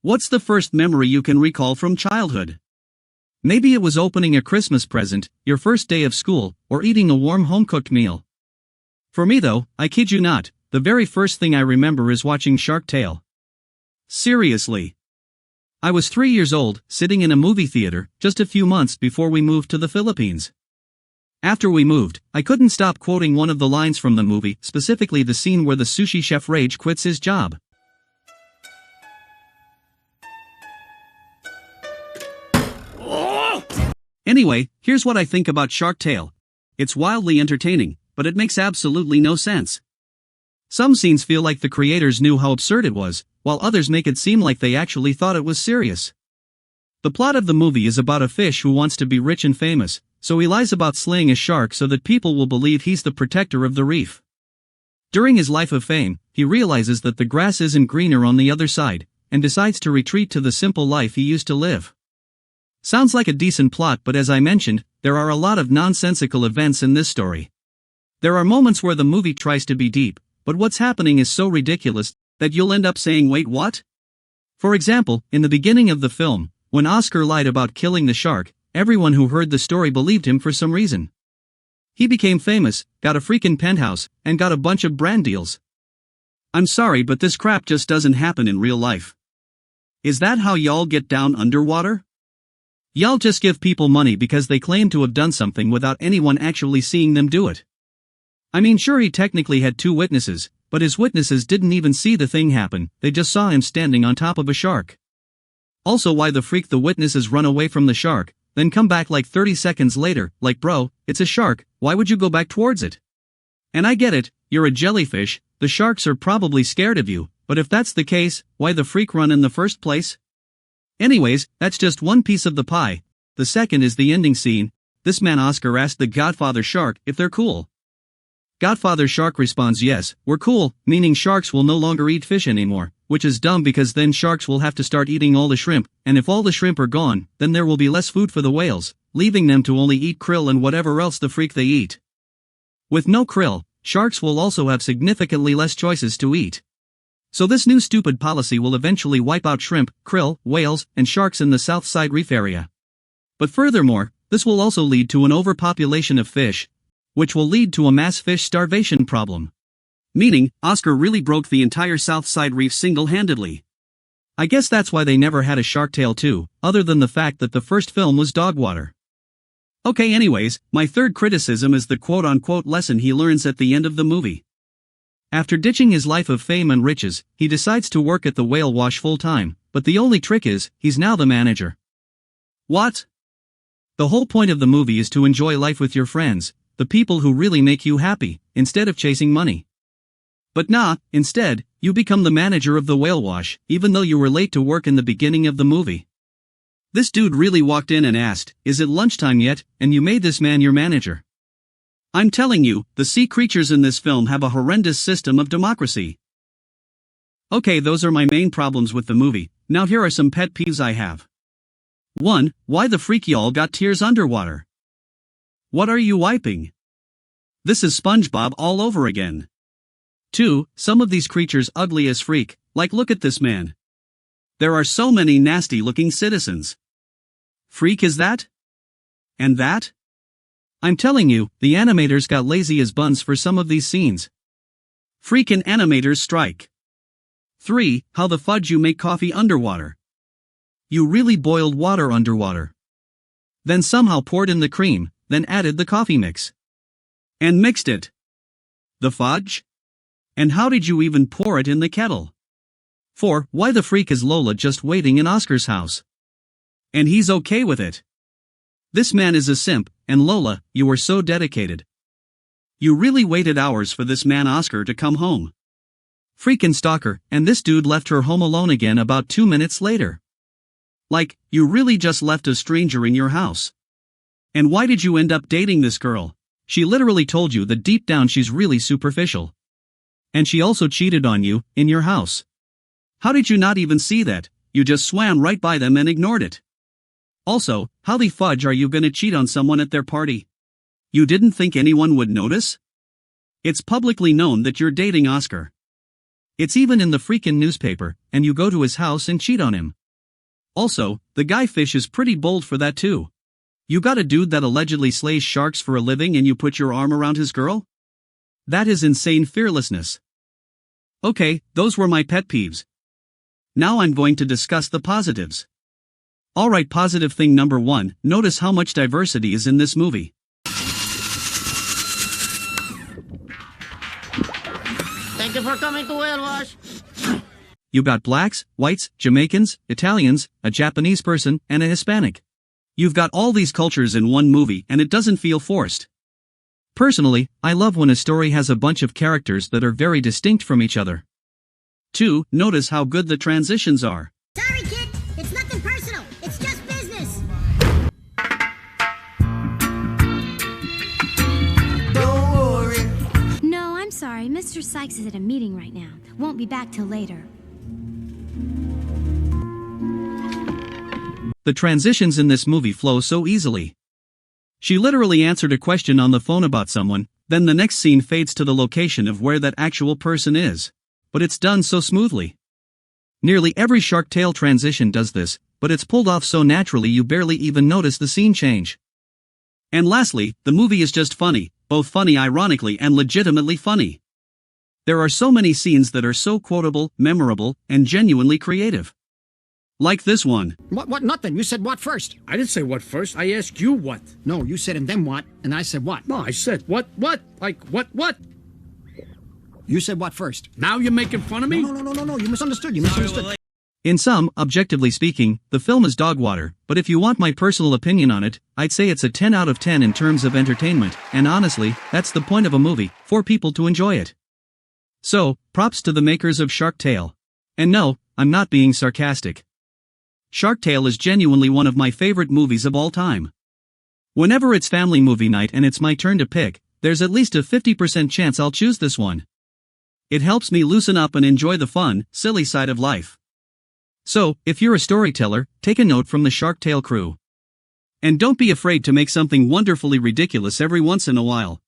What's the first memory you can recall from childhood? Maybe it was opening a Christmas present, your first day of school, or eating a warm home-cooked meal. For me though, I kid you not, the very first thing I remember is watching Shark Tale. Seriously. I was 3 years old, sitting in a movie theater, just a few months before we moved to the Philippines. After we moved, I couldn't stop quoting one of the lines from the movie, specifically the scene where the sushi chef Rage quits his job. Anyway, here's what I think about Shark Tale. It's wildly entertaining, but it makes absolutely no sense. Some scenes feel like the creators knew how absurd it was, while others make it seem like they actually thought it was serious. The plot of the movie is about a fish who wants to be rich and famous, so he lies about slaying a shark so that people will believe he's the protector of the reef. During his life of fame, he realizes that the grass isn't greener on the other side, and decides to retreat to the simple life he used to live. Sounds like a decent plot, but as I mentioned, there are a lot of nonsensical events in this story. There are moments where the movie tries to be deep, but what's happening is so ridiculous that you'll end up saying, wait, what? For example, in the beginning of the film, when Oscar lied about killing the shark, everyone who heard the story believed him for some reason. He became famous, got a freaking penthouse, and got a bunch of brand deals. I'm sorry, but this crap just doesn't happen in real life. Is that how y'all get down underwater? Y'all just give people money because they claim to have done something without anyone actually seeing them do it. I mean, sure, he technically had 2 witnesses, but his witnesses didn't even see the thing happen, they just saw him standing on top of a shark. Also, why the freak the witnesses run away from the shark, then come back like 30 seconds later, like bro, it's a shark, why would you go back towards it? And I get it, you're a jellyfish, the sharks are probably scared of you, but if that's the case, why the freak run in the first place? Anyways, that's just one piece of the pie. The second is the ending scene. This man Oscar asked the Godfather shark if they're cool. Godfather shark responds, yes, we're cool, meaning sharks will no longer eat fish anymore, which is dumb because then sharks will have to start eating all the shrimp, and if all the shrimp are gone, then there will be less food for the whales, leaving them to only eat krill and whatever else the freak they eat. With no krill, sharks will also have significantly less choices to eat. So this new stupid policy will eventually wipe out shrimp, krill, whales, and sharks in the South Side Reef area. But furthermore, this will also lead to an overpopulation of fish, which will lead to a mass fish starvation problem. Meaning, Oscar really broke the entire South Side Reef single-handedly. I guess that's why they never had a Shark Tale 2, other than the fact that the first film was dogwater. Okay, anyways, my third criticism is the quote-unquote lesson he learns at the end of the movie. After ditching his life of fame and riches, he decides to work at the whale wash full-time, but the only trick is, he's now the manager. What? The whole point of the movie is to enjoy life with your friends, the people who really make you happy, instead of chasing money. But nah, instead, you become the manager of the whale wash, even though you were late to work in the beginning of the movie. This dude really walked in and asked, is it lunchtime yet, and you made this man your manager. I'm telling you, the sea creatures in this film have a horrendous system of democracy. Okay, those are my main problems with the movie, now here are some pet peeves I have. 1. Why the freak y'all got tears underwater? What are you wiping? This is SpongeBob all over again. 2. Some of these creatures ugly as freak, like look at this man. There are so many nasty looking citizens. Freak is that? And that? I'm telling you, the animators got lazy as buns for some of these scenes. Freakin' animators strike. 3. How the fudge you make coffee underwater? You really boiled water underwater. Then somehow poured in the cream, then added the coffee mix. And mixed it. The fudge? And how did you even pour it in the kettle? 4. Why the freak is Lola just waiting in Oscar's house? And he's okay with it. This man is a simp, and Lola, you were so dedicated. You really waited hours for this man Oscar to come home. Freakin' stalker, and this dude left her home alone again about 2 minutes later. Like, you really just left a stranger in your house. And why did you end up dating this girl? She literally told you that deep down she's really superficial. And she also cheated on you, in your house. How did you not even see that? You just swam right by them and ignored it. Also, how the fudge are you gonna cheat on someone at their party? You didn't think anyone would notice? It's publicly known that you're dating Oscar. It's even in the freaking newspaper, and you go to his house and cheat on him. Also, the guy fish is pretty bold for that too. You got a dude that allegedly slays sharks for a living and you put your arm around his girl? That is insane fearlessness. Okay, those were my pet peeves. Now I'm going to discuss the positives. Alright, positive thing number 1, notice how much diversity is in this movie. Thank you for coming to Whale Wash. You got blacks, whites, Jamaicans, Italians, a Japanese person, and a Hispanic. You've got all these cultures in one movie and it doesn't feel forced. Personally, I love when a story has a bunch of characters that are very distinct from each other. 2. Notice how good the transitions are. Sorry, kid. It's nothing personal. It's just business. Don't worry. No, I'm sorry. Mr. Sykes is at a meeting right now. Won't be back till later. The transitions in this movie flow so easily. She literally answered a question on the phone about someone, then the next scene fades to the location of where that actual person is. But it's done so smoothly. Nearly every Shark Tale transition does this, but it's pulled off so naturally you barely even notice the scene change. And lastly, the movie is just funny, both funny ironically and legitimately funny. There are so many scenes that are so quotable, memorable, and genuinely creative. Like this one. What, nothing. You said what first? I didn't say what first. I asked you what. No, you said and then what, and I said what? No, I said what? Like what? You said what first? Now you're making fun of me? No, you misunderstood. You misunderstood. In sum, objectively speaking, the film is dog water, but if you want my personal opinion on it, I'd say it's a 10 out of 10 in terms of entertainment, and honestly, that's the point of a movie, for people to enjoy it. So, props to the makers of Shark Tale. And no, I'm not being sarcastic. Shark Tale is genuinely one of my favorite movies of all time. Whenever it's family movie night and it's my turn to pick, there's at least a 50% chance I'll choose this one. It helps me loosen up and enjoy the fun, silly side of life. So, if you're a storyteller, take a note from the Shark Tale crew. And don't be afraid to make something wonderfully ridiculous every once in a while.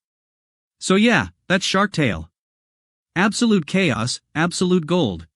So yeah, that's Shark Tale. Absolute chaos, absolute gold.